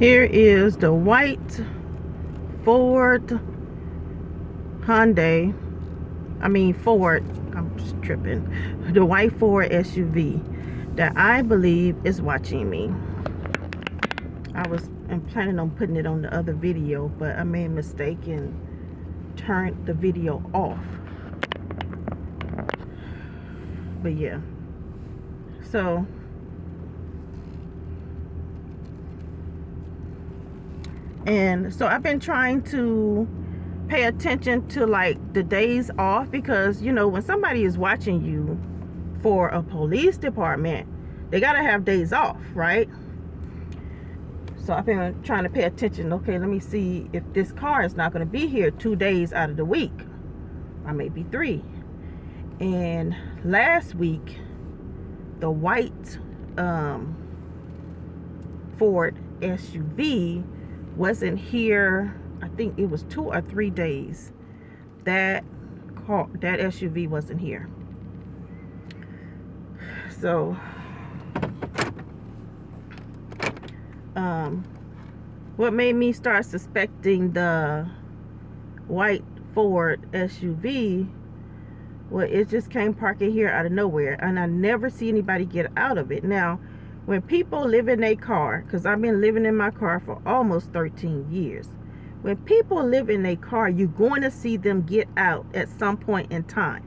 Here is the white Ford Hyundai. Ford. I'm tripping. The white Ford SUV that I believe is watching me. I'm planning on putting it on the other video, but I made a mistake and turned the video off. But yeah. So I've been trying to pay attention to like the days off, because you know when somebody is watching you for a police department, they gotta have days off, right? So I've been trying to pay attention. Okay, let me see if this car is not going to be here 2 days out of the week, or maybe 3. And last week the white Ford SUV wasn't here. I think it was 2 or 3 days that SUV wasn't here. So what made me start suspecting the white Ford SUV, well, it just came parking here out of nowhere, and I never see anybody get out of it. Now, when people live in a car, because I've been living in my car for almost 13 years, when people live in a car, you're going to see them get out at some point in time.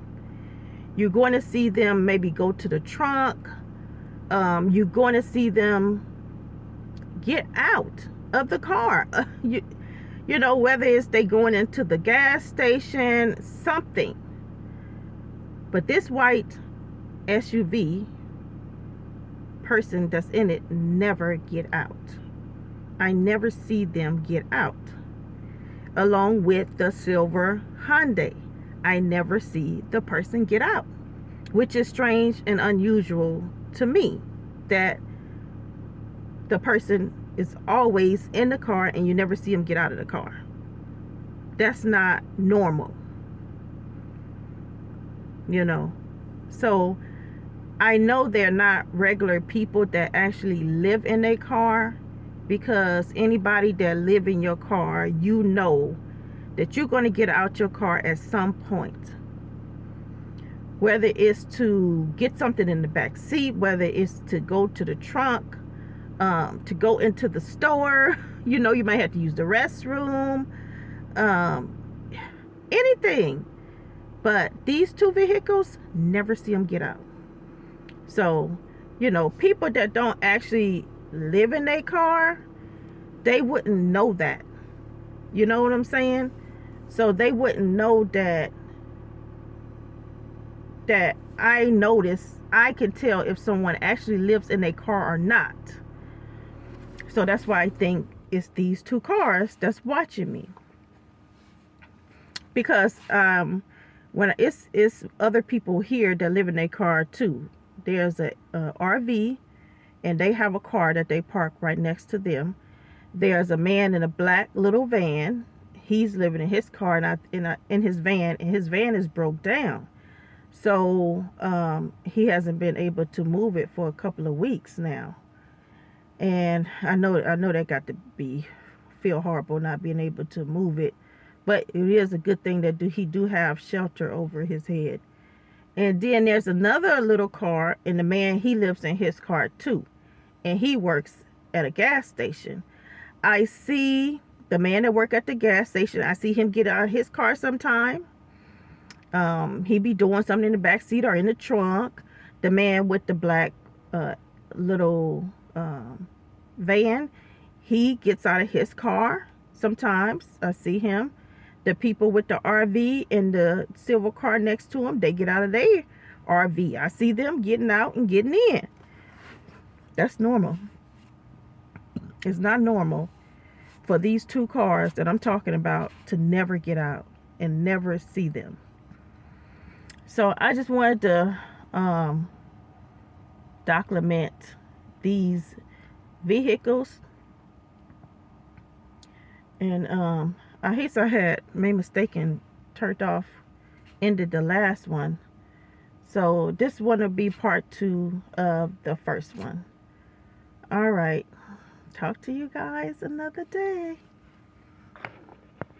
You're going to see them maybe go to the trunk. You're going to see them get out of the car. You know, whether it's they going into the gas station, something. But this white SUV person that's in it never get out. I never see them get out. Along with the silver Hyundai, I never see the person get out, which is strange and unusual to me, that the person is always in the car and you never see them get out of the car. That's not normal, you know. So I know they're not regular people that actually live in a car, because anybody that live in your car, you know that you're going to get out your car at some point, whether it's to get something in the back seat, whether it's to go to the trunk, to go into the store, you know, you might have to use the restroom, anything. But these two vehicles, never see them get out. So, you know, people that don't actually live in a car, they wouldn't know that. You know what I'm saying? So they wouldn't know that I notice, I can tell if someone actually lives in a car or not. So that's why I think it's these two cars that's watching me. Because when it's other people here that live in a car too. There's a RV, and they have a car that they park right next to them. There's a man in a black little van. He's living in his car, and in his van, and his van is broke down. So he hasn't been able to move it for a couple of weeks now. And I know that got to feel horrible not being able to move it, but it is a good thing that he do have shelter over his head. And then there's another little car, and the man, he lives in his car too, and he works at a gas station. I see the man that work at the gas station, I see him get out of his car sometime. He be doing something in the back seat or in the trunk. The man with the black little van, he gets out of his car sometimes. I see him. The people with the RV and the silver car next to them, they get out of their RV. I see them getting out and getting in. That's normal. It's not normal for these two cars that I'm talking about to never get out and never see them. So I just wanted to document these vehicles. And I guess I had made a mistake and ended the last one. So this one will be part 2 of the first one. All right. talk to you guys another day.